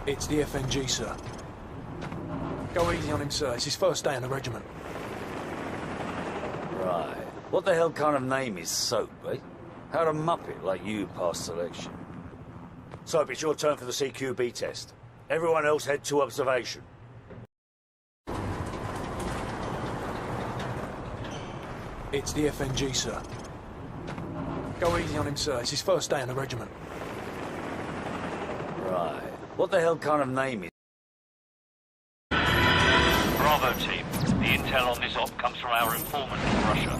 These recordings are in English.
It's the FNG, sir. Go easy on him, sir. It's his first day in the regiment. Right. What the hell kind of name is Soap, eh? How'd a muppet like you pass selection? Soap, it's your turn for the CQB test. Everyone else head to observation. It's the FNG, sir. Go easy on him, sir. It's his first day in the regiment. Right. What the hell kind of name is... Bravo team. The intel on this op comes from our informant in Russia.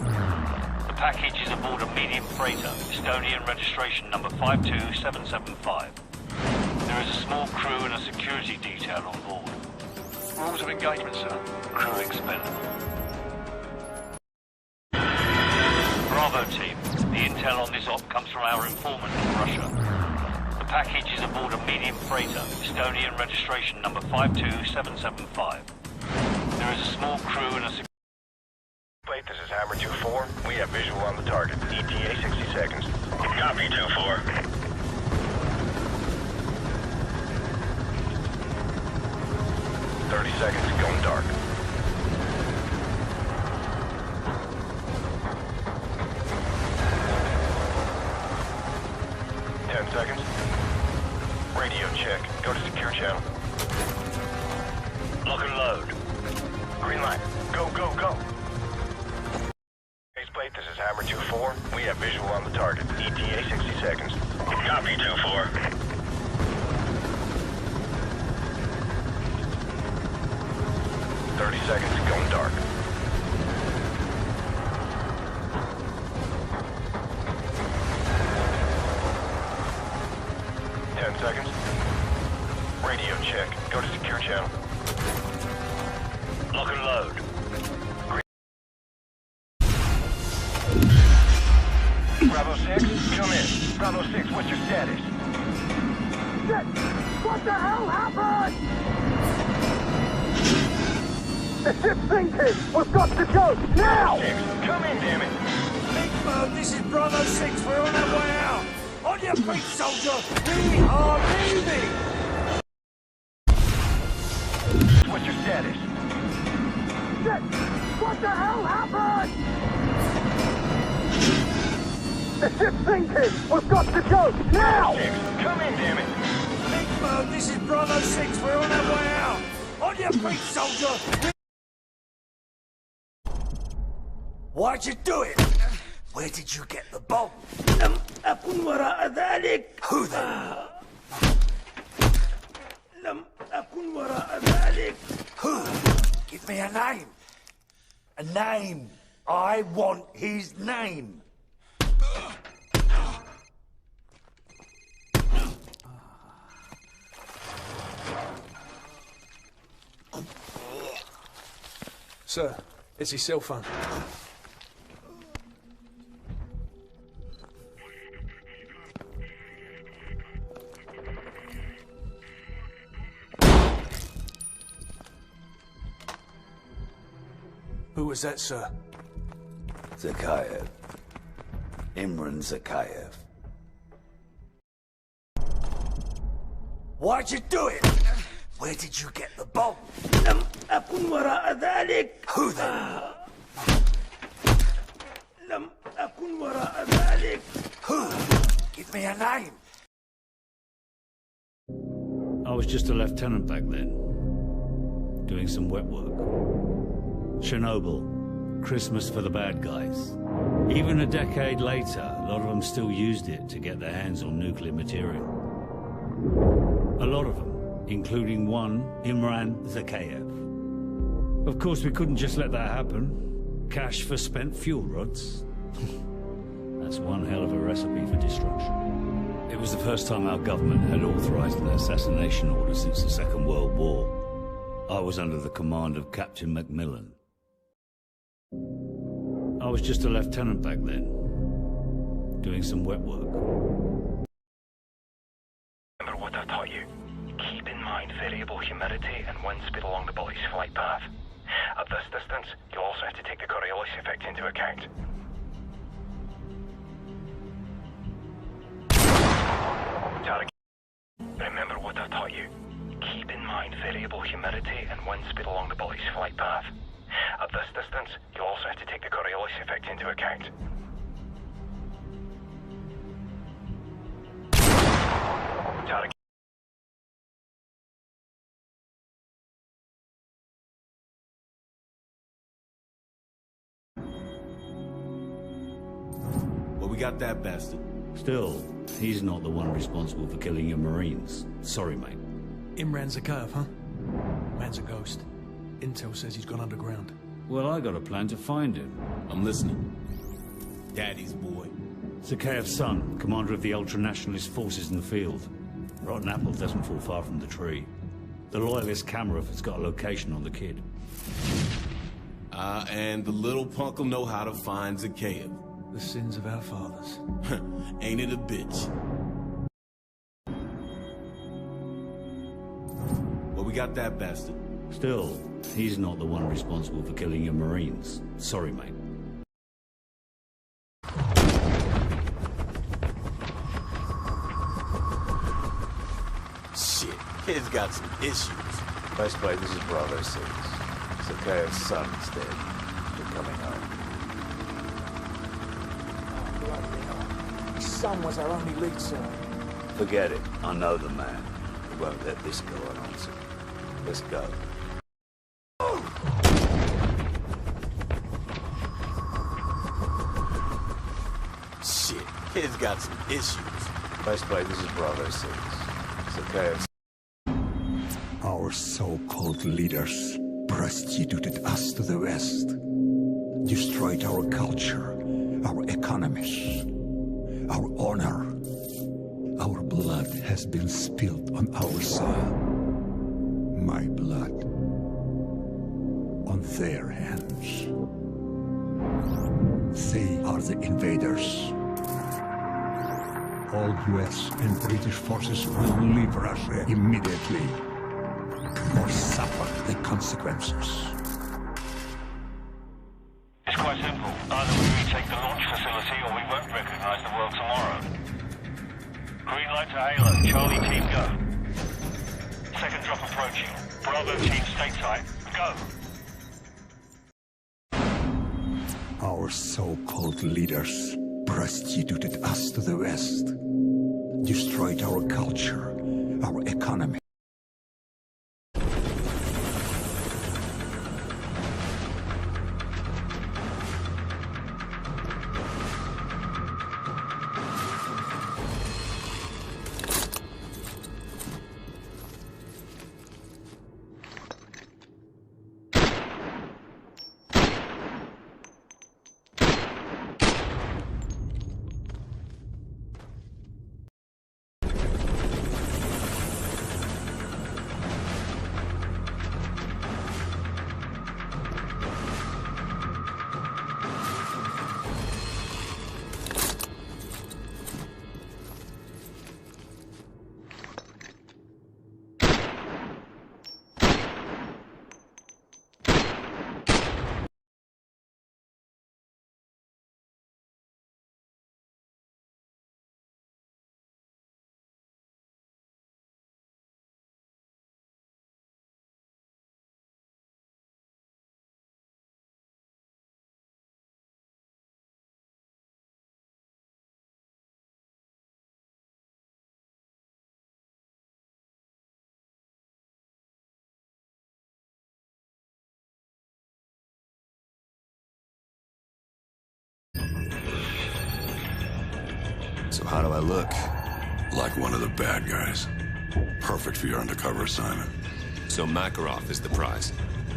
The package is aboard a medium freighter, Estonian registration number 52775. There is a small crew and a security detail on board. Rules of engagement, sir. Crew expelled. Bravo team. The intel on this op comes from our informant in Russia. The package is aboard a medium freighter, Estonian registration number 52775. There is a small crew and a security... Wait, this is Hammer 2-4. We have visual on the target. ETA 60 seconds. Copy 2-4. 30 seconds, going dark. Seconds. Radio check. Go to secure channel. Lock and load. Green light. Go, go, go. Faceplate, this is Hammer 2-4. We have visual on the target. ETA 60 seconds. Copy 2-4. Seconds, going dark. Seconds. Radio check. Go to secure channel. Lock and load. Bravo 6, come in. Bravo 6, what's your status? Shit! What the hell happened? The ship's sinking! We've got to go! Now! 6, come in, damn it! Big Bird, this is Bravo 6. We're on our way out. On your feet, soldier! We are moving! What's your status? Shit! What the hell happened? The ship's sinking! We've got to go! Now! 6, come in, damn it! Big Bird, this is Bravo 6. We're on our way out. On your feet, soldier! Why'd you do it? Where did you get the bomb? لم أكن وراء ذلك. Who then? لم أكن وراء ذلك. Who? Give me a name. A name. I want his name. Sir, it's his cell phone. Who was that, sir? Zakhaev. Imran Zakhaev. Why'd you do it? Where did you get the bomb? لم أكن وراء ذلك. Who then? لم أكن وراء ذلك. Who? Give me a name. I was just a lieutenant back then, doing some wet work. Chernobyl, Christmas for the bad guys. Even a decade later, a lot of them still used it to get their hands on nuclear material. A lot of them, including one, Imran Zakhaev. Of course, we couldn't just let that happen. Cash for spent fuel rods. That's one hell of a recipe for destruction. It was the first time our government had authorized an assassination order since the Second World War. I was under the command of Captain Macmillan. I was just a lieutenant back then, doing some wet work. Remember what I taught you. Keep in mind variable humidity and wind speed along the body's flight path. At this distance, you'll also have to take the Coriolis effect into account. Tarek, remember what I taught you. mind variable humidity and wind speed along the bullet's flight path. At this distance, you also have to take the Coriolis effect into account. Target. Well, we got that bastard. Still, he's not the one responsible for killing your Marines. Sorry, mate. Imran Zakhaev, huh? Man's a ghost. Intel says he's gone underground. Well, I got a plan to find him. I'm listening. Daddy's boy. Zakhaev's son, commander of the ultra-nationalist forces in the field. Rotten apple doesn't fall far from the tree. The loyalist camera has got a location on the kid. And the little punk'll know how to find Zakhaev. The sins of our fathers. Ain't it a bitch? Well, we got that bastard. Still, he's not the one responsible for killing your Marines. Sorry, mate. Shit, kid's got some issues. Base plate, this is Bravo 6. Zakhaev's son's dead. We're coming home. His son was our only lead, sir. Forget it. I know the man. We won't let this go unanswered. Let's go. Shit, kid's got some issues. Base plate, this is Bravo 6. Zakhaev's... Our so-called leaders prostituted us to the West, destroyed our culture, our economies, our honor. Our blood has been spilled on our soil. My blood on their hands. They are the invaders. All US and British forces will leave Russia immediately, or suffer the consequences. It's quite simple. Either we retake the launch facility or we won't recognize the world tomorrow. Green light to Halo. Charlie team, go. Second drop approaching. Bravo team stateside. Go. Our so-called leaders prostituted us to the West, destroyed our culture, our economy. So how do I look? Like one of the bad guys. Perfect for your undercover assignment. So Makarov is the prize?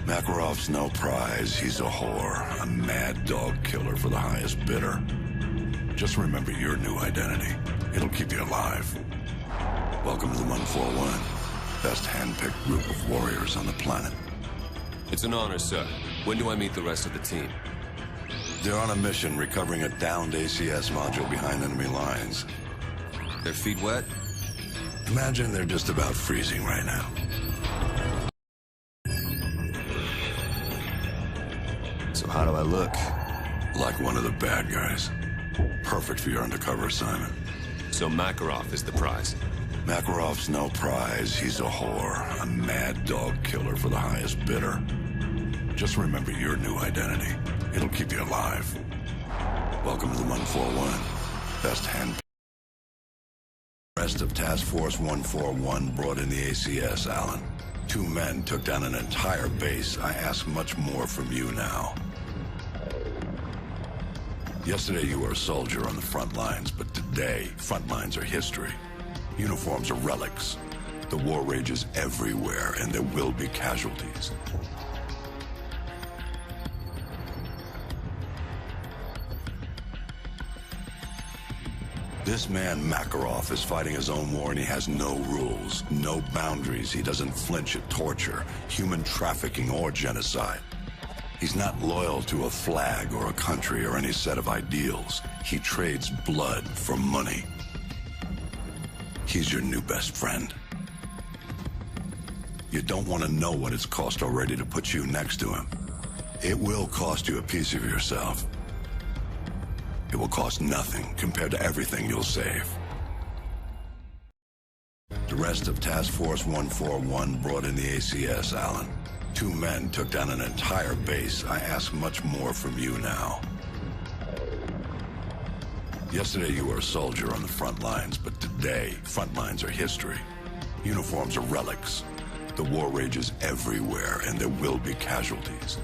Makarov's no prize. He's a whore. A mad dog killer for the highest bidder. Just remember your new identity. It'll keep you alive. Welcome to the 141. Best hand-picked group of warriors on the planet. It's an honor, sir. When do I meet the rest of the team? They're on a mission recovering a downed ACS module behind enemy lines. Their feet wet? Imagine they're just about freezing right now. So how do I look? Like one of the bad guys. Perfect for your undercover assignment. So Makarov is the prize? Makarov's no prize. He's a whore, a mad dog killer for the highest bidder. Just remember your new identity. It'll keep you alive. Welcome to the 141. Best hand. Rest of Task Force 141 brought in the ACS, Alan. 2 men took down an entire base. I ask much more from you now. Yesterday you were a soldier on the front lines, but today, front lines are history. Uniforms are relics. The war rages everywhere, and there will be casualties. This man, Makarov, is fighting his own war, and he has no rules, no boundaries. He doesn't flinch at torture, human trafficking, or genocide. He's not loyal to a flag or a country or any set of ideals. He trades blood for money. He's your new best friend. You don't want to know what it's cost already to put you next to him. It will cost you a piece of yourself. It will cost nothing compared to everything you'll save. The rest of Task Force 141 brought in the ACS, Alan. 2 men took down an entire base. I ask much more from you now. Yesterday you were a soldier on the front lines, but today, front lines are history. Uniforms are relics. The war rages everywhere, and there will be casualties.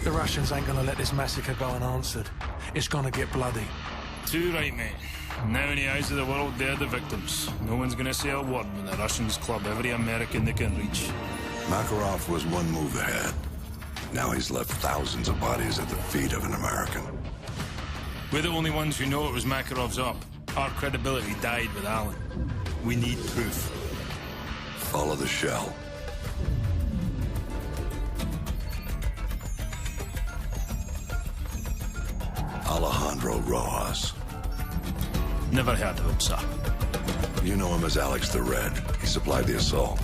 The Russians ain't gonna let this massacre go unanswered. It's gonna get bloody. Too right, mate. Now in the eyes of the world, they're the victims. No one's gonna say a word when the Russians club every American they can reach. Makarov was 1 move ahead. Now he's left thousands of bodies at the feet of an American. We're the only ones who know it was Makarov's op. Our credibility died with Alan. We need proof. Follow the shell. Alejandro Rojas. Never heard of him, sir. You know him as Alex the Red. He supplied the assault.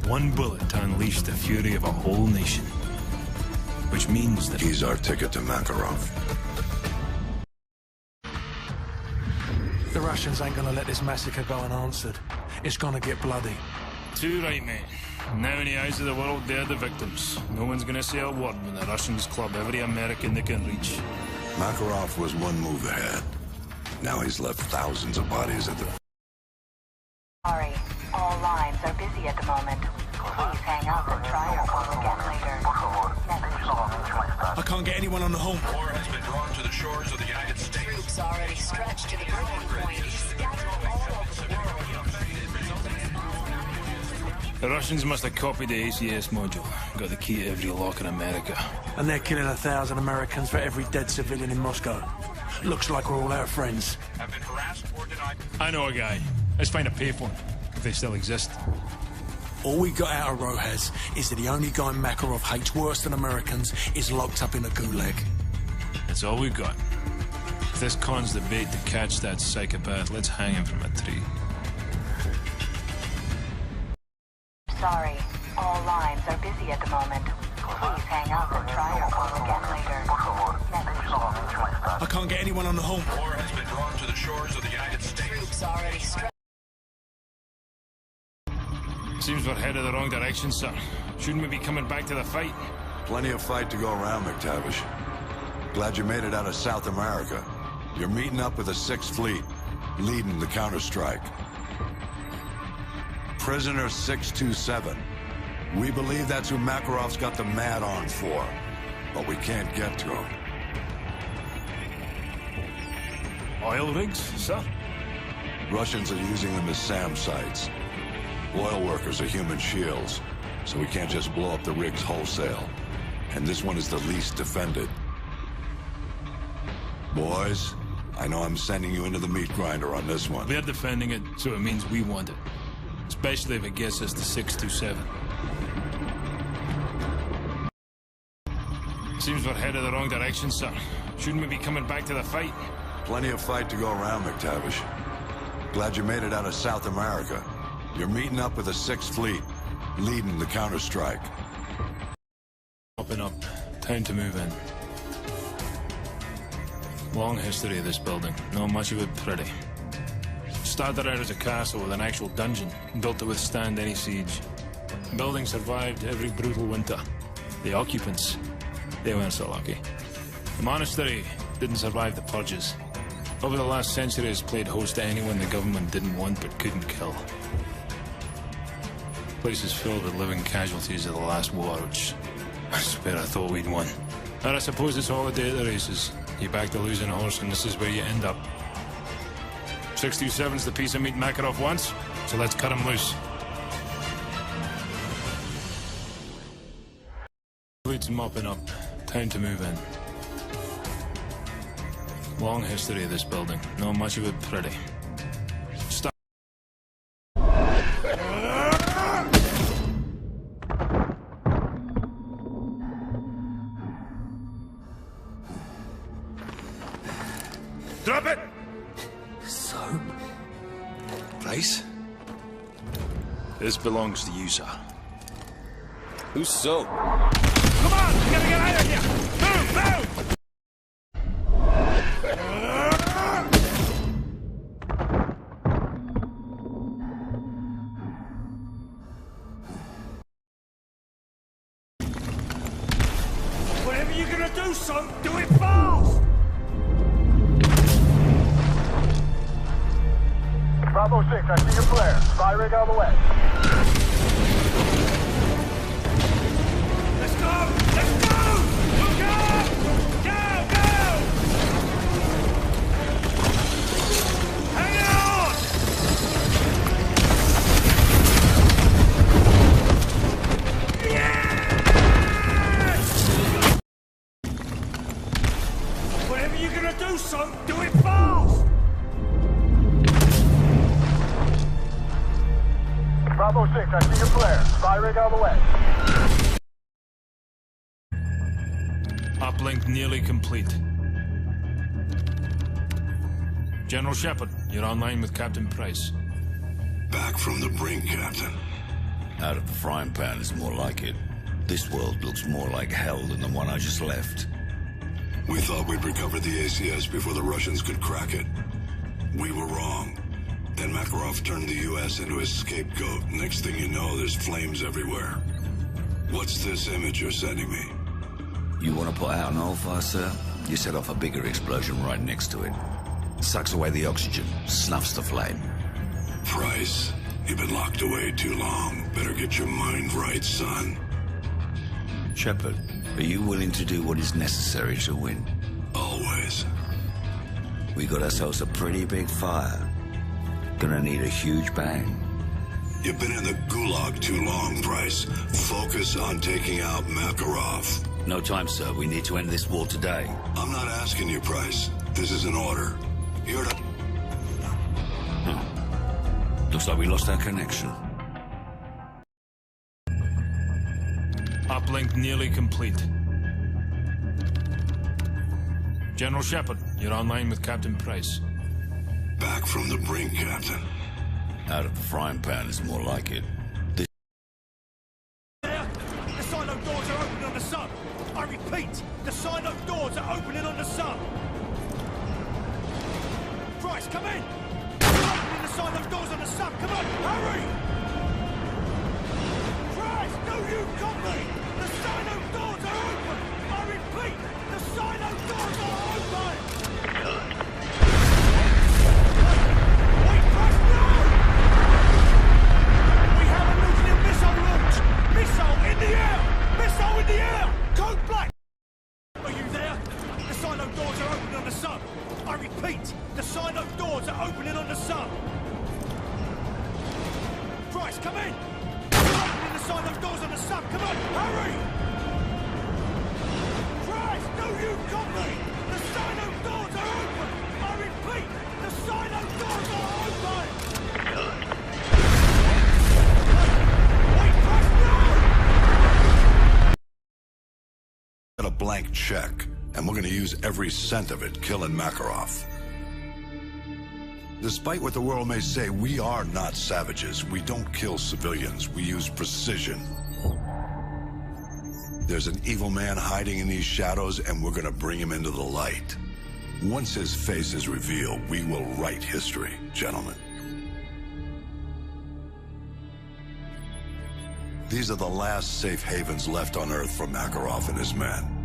1 bullet to unleash the fury of a whole nation. Which means that... He's our ticket to Makarov. The Russians ain't gonna let this massacre go unanswered. It's gonna get bloody. Too right, mate. Now in the eyes of the world, they're the victims. No one's gonna say a word when the Russians club every American they can reach. Makarov was 1 move ahead. Now he's left thousands of bodies at the... Sorry, all lines are busy at the moment. Please hang up and try your call again later. I can't get anyone on the home. War has been drawn to the shores of the United States. Troops already stretched to the breaking point. Scattered all over the world. The Russians must have copied the ACS module. Got the key to every lock in America. And they're killing 1,000 Americans for every dead civilian in Moscow. Looks like we're all out of friends. Have been harassed or denied. I know a guy. Let's find a payphone, if they still exist. All we got out of Rojas is that the only guy Makarov hates worse than Americans is locked up in a gulag. That's all we've got. If this con's the bait to catch that psychopath, let's hang him from a tree. Sorry, all lines are busy at the moment. Please hang up and try your call again later. I can't get anyone on the home. War has been drawn to the shores of the United States. Troops already stretched. Seems we're headed the wrong direction, sir. Shouldn't we be coming back to the fight? Plenty of fight to go around, McTavish. Glad you made it out of South America. You're meeting up with the 6th Fleet, leading the counterstrike. Prisoner 627. We believe that's who Makarov's got the mad on for, but we can't get to him. Oil rigs, sir? Russians are using them as SAM sites. Oil workers are human shields, so we can't just blow up the rigs wholesale. And this one is the least defended. Boys, I know I'm sending you into the meat grinder on this one. They're defending it, so it means we want it. Especially if it gets us to 627. Seems we're headed the wrong direction, sir. Shouldn't we be coming back to the fight? Plenty of fight to go around, McTavish. Glad you made it out of South America. You're meeting up with the 6th Fleet, leading the counter-strike. Open up. Time to move in. Long history of this building. Not much of it pretty. Started out as a castle with an actual dungeon, built to withstand any siege. The building survived every brutal winter. The occupants, they weren't so lucky. The monastery didn't survive the purges. Over the last century, it's played host to anyone the government didn't want but couldn't kill. The place is filled with living casualties of the last war, which I swear I thought we'd won. And I suppose it's all a day at the races. You back the losing horse, and this is where you end up. 627's the piece of meat Makarov wants, so let's cut him loose. Fleet's mopping up. Time to move in. Long history of this building. Not much of it pretty. Stop. Drop it! Soap? Price? This belongs to you, sir. Who's Soap? Come on! We gotta get out of here! Move! Move! Whatever you're gonna do, son, do it fast! Bravo 6, I see your flare. Spy rig on the way. Let's go! Let's go! Go! Go! Go! Hang on! Yes! Whatever you're gonna do, son, do it fast! Bravo 6, I see your flare. Spy rig on the way. Uplink nearly complete. General Shepard, you're online with Captain Price. Back from the brink, Captain. Out of the frying pan is more like it. This world looks more like hell than the one I just left. We thought we'd recover the ACS before the Russians could crack it. We were wrong. Then Makarov turned the U.S. into his scapegoat. Next thing you know, there's flames everywhere. What's this image you're sending me? You want to put out an oil fire, sir? You set off a bigger explosion right next to it. Sucks away the oxygen, snuffs the flame. Price, you've been locked away too long. Better get your mind right, son. Shepard, are you willing to do what is necessary to win? Always. We got ourselves a pretty big fire. Gonna need a huge bang. You've been in the Gulag too long, Price. Focus on taking out Makarov. No time, sir. We need to end this war today. I'm not asking you, Price. This is an order. You're to... Looks like we lost our connection. Uplink nearly complete. General Shepard, you're online with Captain Price. Back from the brink, Captain. Out of the frying pan is more like it. There! The silo doors are opening on the sun! I repeat, the silo doors are opening on the sun! Price, come in! We're opening the silo doors on the sun! Come on, hurry! Price, do you copy? The silo doors are open! I repeat, the silo doors are open! Wait, Price, no! We have a nuclear missile launch! Missile in the air! Missile in the air! Code black! Are you there? The silo doors are opening on the sun! I repeat, the silo doors are opening on the sun! Price, come in! We're opening the silo doors on the sun! Come on, hurry! Price, do you copy? The silo doors are open! I repeat, the silo doors are open! Wait, Price, no! Got a blank blank check, and we're gonna use every cent of it killing Makarov. Despite what the world may say, we are not savages. We don't kill civilians. We use precision. There's an evil man hiding in these shadows, and we're gonna bring him into the light. Once his face is revealed, we will write history, gentlemen. These are the last safe havens left on Earth for Makarov and his men.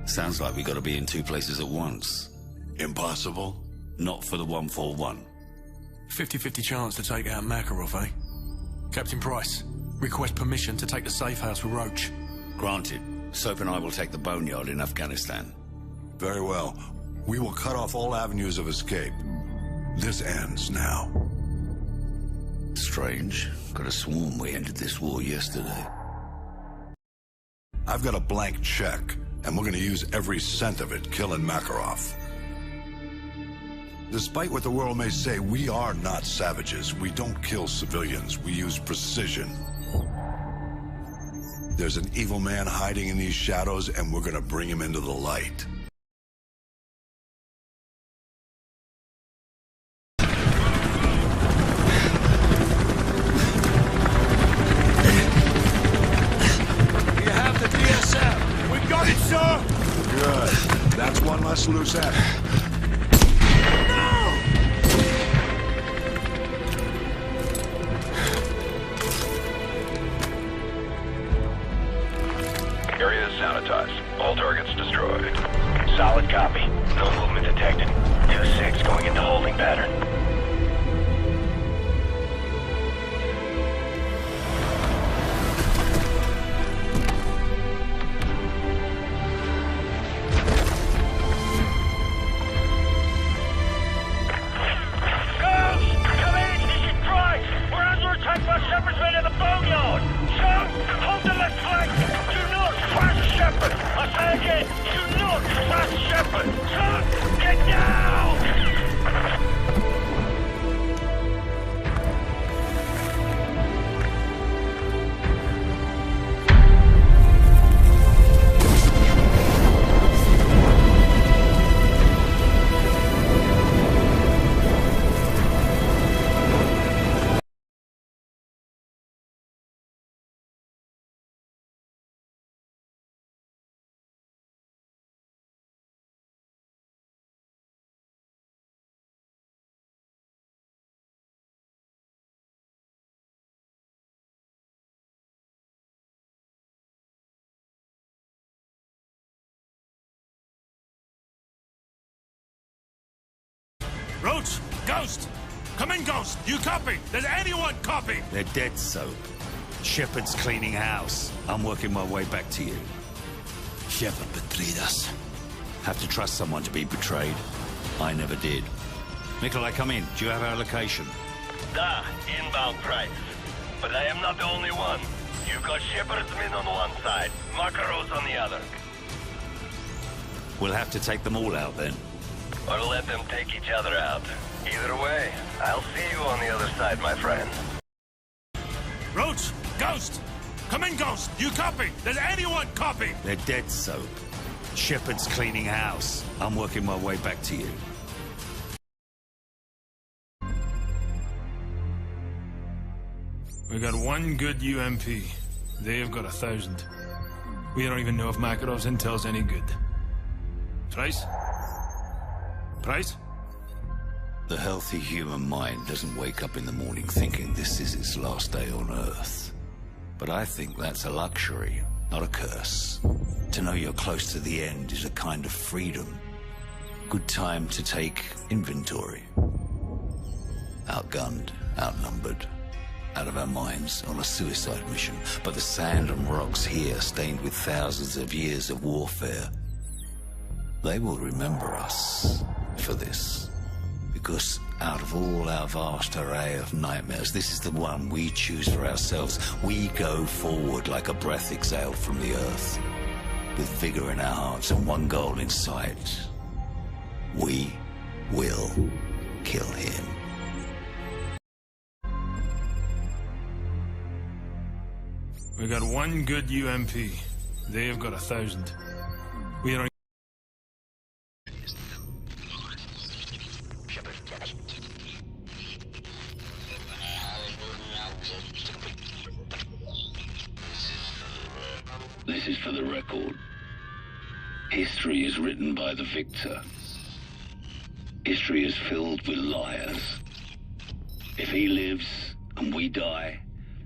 Sounds like we gotta be in two places at once. Impossible? Not for the 141. 50-50 chance to take out Makarov, eh? Captain Price, request permission to take the Safehouse with Roach. Granted. Soap and I will take the Boneyard in Afghanistan. Very well. We will cut off all avenues of escape. This ends now. Strange. Could have sworn we ended this war yesterday. I've got a blank check, and we're gonna use every cent of it killing Makarov. Despite what the world may say, we are not savages. We don't kill civilians. We use precision. There's an evil man hiding in these shadows, and we're gonna bring him into the light. Good. That's one less loose end. Area is sanitized. All targets destroyed. Solid copy. No movement detected. 2-6 going into holding pattern. Shepherd's men in the Boneyard! Son, hold the left flank! Do not flash Shepherd! I say again, do not flash Shepherd! Son, get down! Roach! Ghost! Come in, Ghost! You copy? Does anyone copy? They're dead, Soap. Shepard's cleaning house. I'm working my way back to you. Shepard betrayed us. Have to trust someone to be betrayed. I never did. Nikolai, come in. Do you have our location? Da, inbound Price. But I am not the only one. You've got Shepard's men on one side, Makarov's on the other. We'll have to take them all out then. Or let them take each other out. Either way, I'll see you on the other side, my friend. Roach! Ghost! Come in, Ghost! You copy? Does anyone copy? They're dead, Soap. Shepard's cleaning house. I'm working my way back to you. We got one good UMP. They've got 1,000. We don't even know if Makarov's intel's any good. Price? Price? The healthy human mind doesn't wake up in the morning thinking this is its last day on Earth. But I think that's a luxury, not a curse. To know you're close to the end is a kind of freedom. Good time to take inventory. Outgunned, outnumbered, out of our minds on a suicide mission. But the sand and rocks here, stained with thousands of years of warfare, they will remember us for this. Because out of all our vast array of nightmares, this is the one we choose for ourselves. We go forward like a breath exhaled from the earth, with vigor in our hearts and one goal in sight. We will kill him. We got one good UMP. They've got 1,000. We are... This is for the record. History is written by the victor. History is filled with liars. If he lives and we die,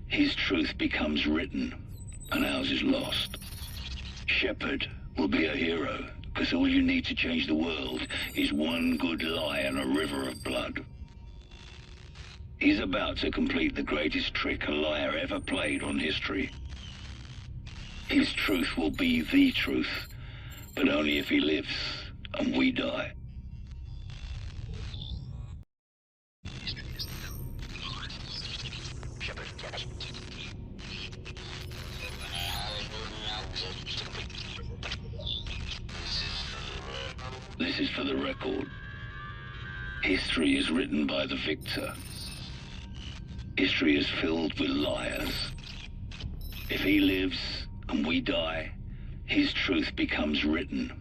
his truth becomes written and ours is lost. Shepard will be a hero because all you need to change the world is one good lie and a river of blood. He's about to complete the greatest trick a liar ever played on history. His truth will be the truth, but only if he lives and we die. This is for the record. History is written by the victor. History is filled with liars. If he lives and we die, his truth becomes written.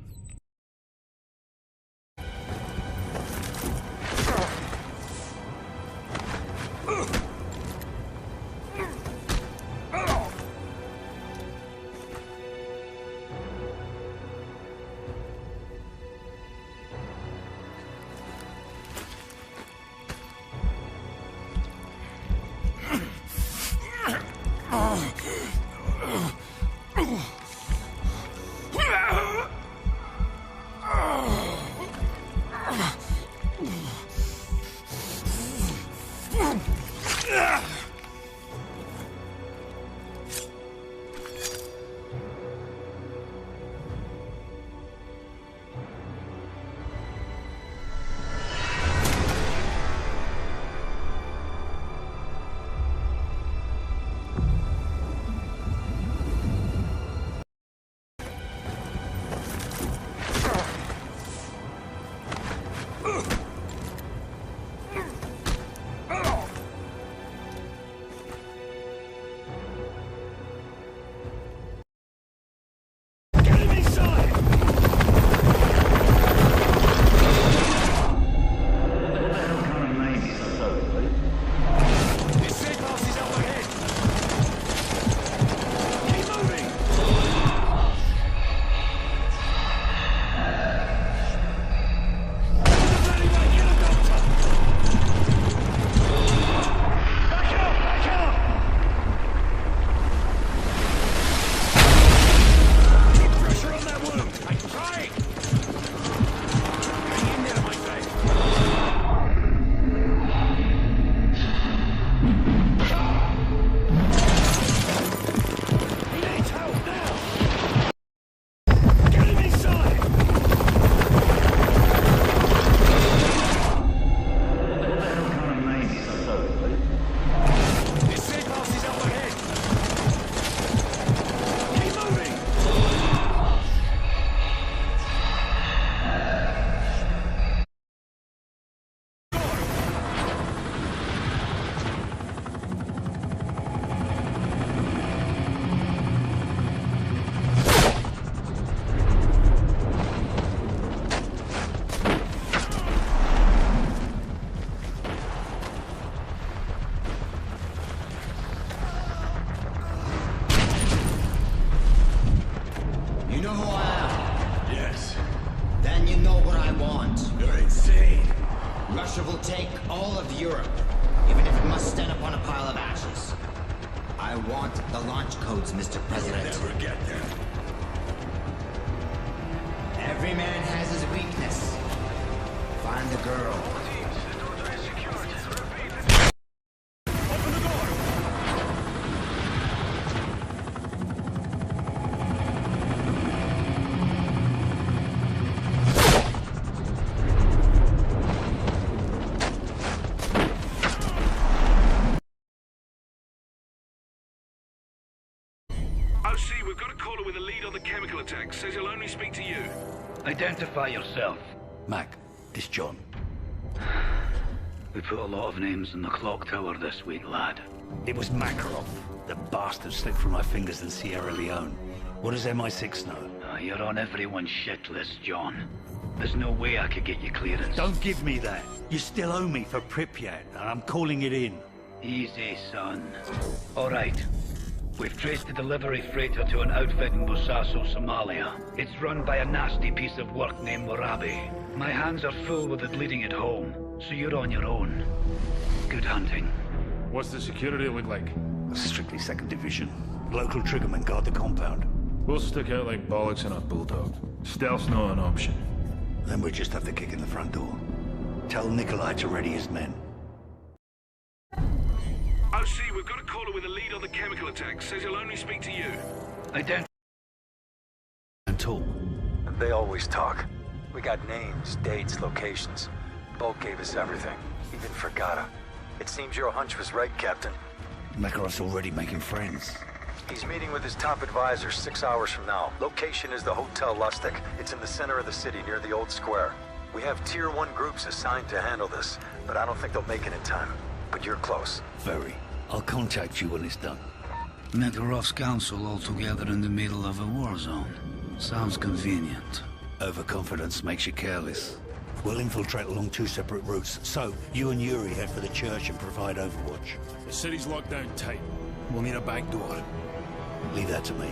OC, we've got a caller with a lead on the chemical attack. Says he'll only speak to you. Identify yourself. Mac, it's John. We put a lot of names in the clock tower this week, lad. It was Makarov. The bastard slipped through my fingers in Sierra Leone. What does MI6 know? you're on everyone's shit list, John. There's no way I could get you clearance. Don't give me that. You still owe me for Pripyat, and I'm calling it in. Easy, son. All right. We've traced the delivery freighter to an outfit in Bosaso, Somalia. It's run by a nasty piece of work named Morabi. My hands are full with it leading it home, so you're on your own. Good hunting. What's the security look like? Strictly 2nd Division. Local triggermen guard the compound. We'll stick out like bollocks in a bulldog. Stealth's not an option. Then we just have to kick in the front door. Tell Nikolai to ready his men. OC, we've got a caller with a lead on the chemical attack. Says he'll only speak to you. And talk. They always talk. We got names, dates, locations. Bulk gave us everything. Even Fragata. It seems your hunch was right, Captain. Makarov's already making friends. He's meeting with his top advisor 6 hours from now. Location is the Hotel Lustig. It's in the center of the city near the old square. We have Tier 1 groups assigned to handle this, but I don't think they'll make it in time. But you're close. Very. I'll contact you when it's done. Makarov's council all together in the middle of a war zone. Sounds convenient. Overconfidence makes you careless. We'll infiltrate along 2 separate routes, so you and Yuri head for the church and provide overwatch. The city's locked down tight. We'll need a back door. Leave that to me.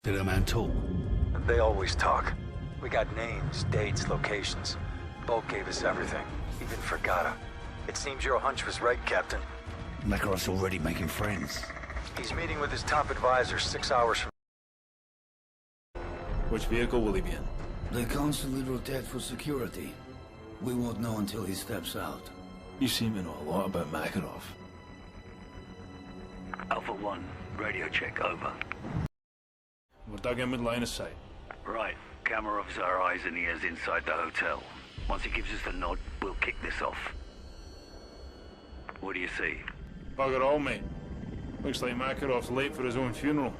Did a man talk? They always talk. We got names, dates, locations. Bulk gave us everything. Even Fragata. It seems your hunch was right, Captain. Makarov's already making friends. He's meeting with his top advisor 6 hours from... Which vehicle will he be in? They constantly rotate for security. We won't know until he steps out. You seem to know a lot about Makarov. Alpha 1, radio check, over. We're dug in with line of sight. Right. Kamarov's our eyes and ears inside the hotel. Once he gives us the nod, we'll kick this off. What do you see? Bugger all, mate. Looks like Makarov's late for his own funeral.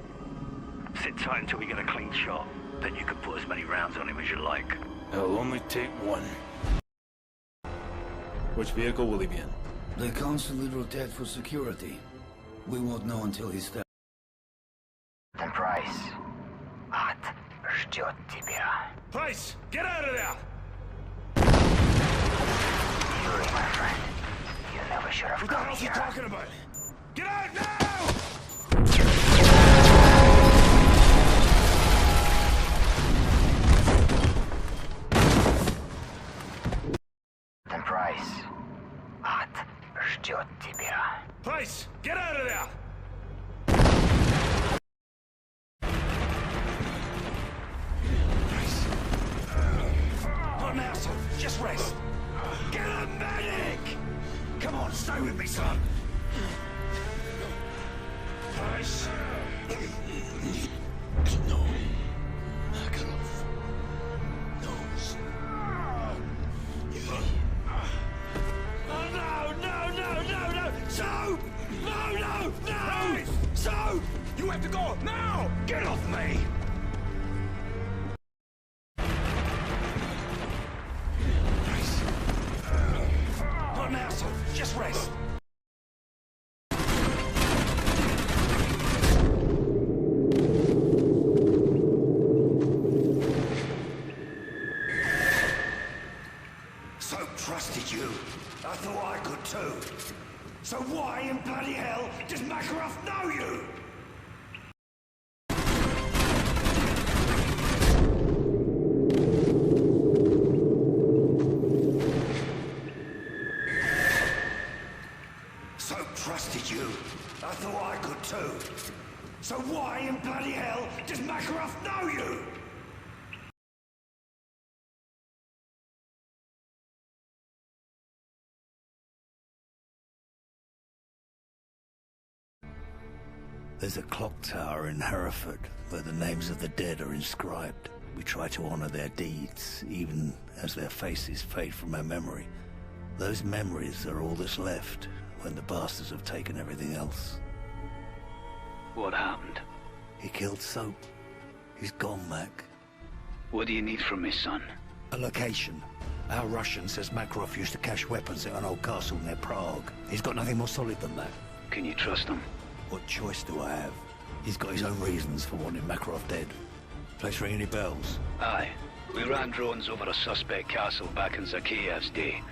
Sit tight until we get a clean shot. Then you can put as many rounds on him as you like. It'll only take one. Which vehicle will he be in? They constantly rotate for security. We won't know until he steps. The Price. Ад ждет тебя. Price, get out of there! Yuri, my friend. You never should have come here. What the hell's he talking about? Get out now! The Price. Ад ждет тебя. Price, get out of there! Not now, son. Just rest. Get a medic! Come on, stay with me, son. Price. No. Makarov knows. Oh, no! So! No! So! You have to go now! Get off me! Not now, son. Just rest. So trusted you. I thought I could too. So why in bloody hell does Makarov know you? So trusted you. I thought I could too. So why in bloody hell does Makarov know you? There's a clock tower in Hereford where the names of the dead are inscribed. We try to honor their deeds, even as their faces fade from our memory. Those memories are all that's left when the bastards have taken everything else. What happened? He killed Soap. He's gone, Mac. What do you need from me, son? A location. Our Russian says Makarov used to cache weapons at an old castle near Prague. He's got nothing more solid than that. Can you trust him? What choice do I have? He's got his own reasons for wanting Makarov dead. Place ring any bells? Aye. We ran drones over a suspect castle back in Zakhaev's day,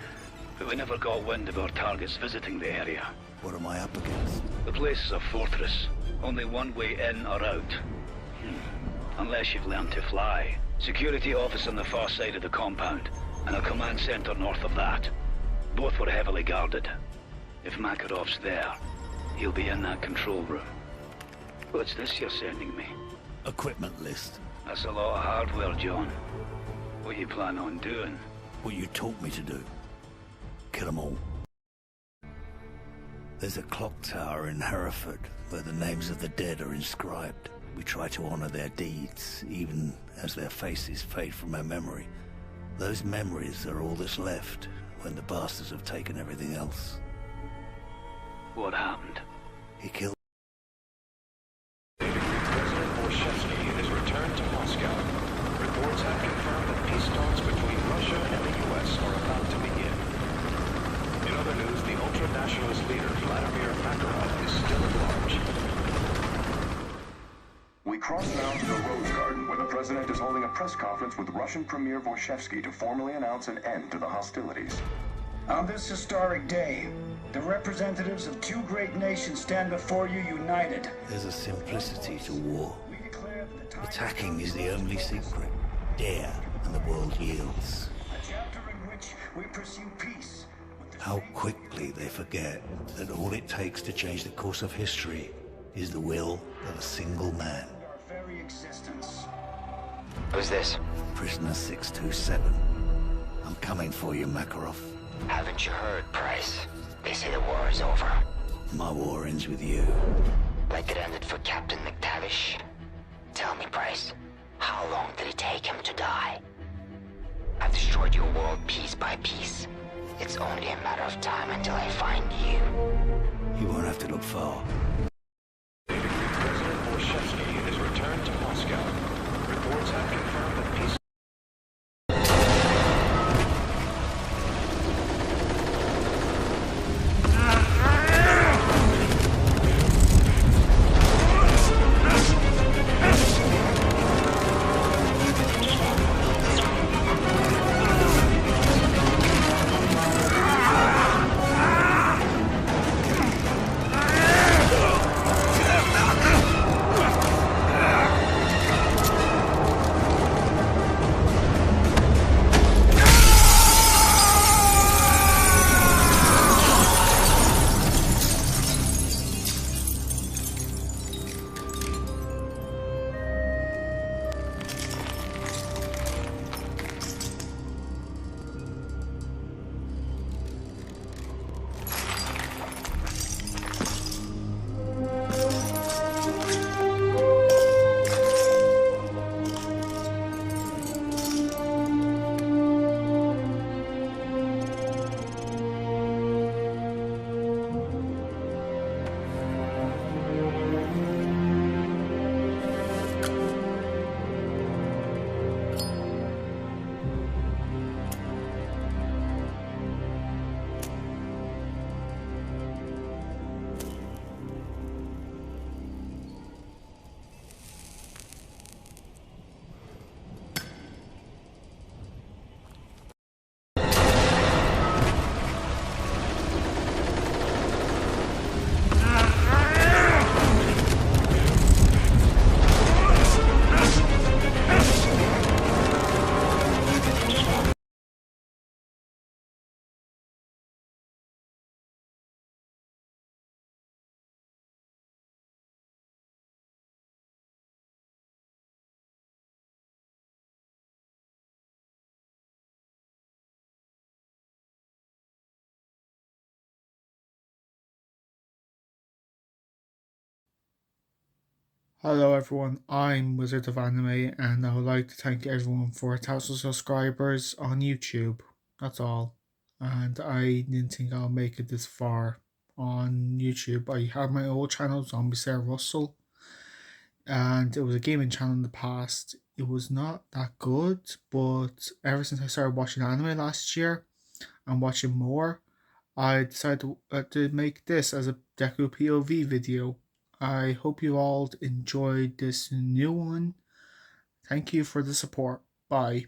but we never got wind of our targets visiting the area. What am I up against? The place is a fortress. Only one way in or out. Unless you've learned to fly. Security office on the far side of the compound, and a command center north of that. Both were heavily guarded. If Makarov's there, he'll be in that control room. What's this you're sending me? Equipment list. That's a lot of hardware, John. What you plan on doing? What you taught me to do. Kill them all. There's a clock tower in Hereford where the names of the dead are inscribed. We try to honor their deeds, even as their faces fade from our memory. Those memories are all that's left when the bastards have taken everything else. What happened? He killed President Borshevsky has returned to Moscow. Reports have confirmed that peace talks between Russia and the U.S. are about to begin. In other news, the ultra-nationalist leader Vladimir Makarov is still at large. We cross now to the Rose Garden, where the president is holding a press conference with Russian Premier Borshevsky to formally announce an end to the hostilities. On this historic day, the representatives of two great nations stand before you united. There's a simplicity to war. Attacking is the only secret. Dare, and the world yields. A chapter in which we pursue peace. How quickly they forget that all it takes to change the course of history is the will of a single man. Our very existence. Who's this? Prisoner 627. I'm coming for you, Makarov. Haven't you heard, Price? They say the war is over. My war ends with you. Like it ended for Captain McTavish? Tell me, Price, how long did it take him to die? I've destroyed your world piece by piece. It's only a matter of time until I find you. You won't have to look far. President Borshevsky has returned to Moscow. Reports have confirmed that peace... Hello everyone, I'm Wizard of Anime and I would like to thank everyone for 1,000 subscribers on YouTube. That's all. And I didn't think I'll make it this far on YouTube. I had my old channel, Zombie Sarah Russell, and it was a gaming channel in the past. It was not that good, but ever since I started watching anime last year and watching more, I decided to make this as a Deku POV video. I hope you all enjoyed this new one. Thank you for the support. Bye.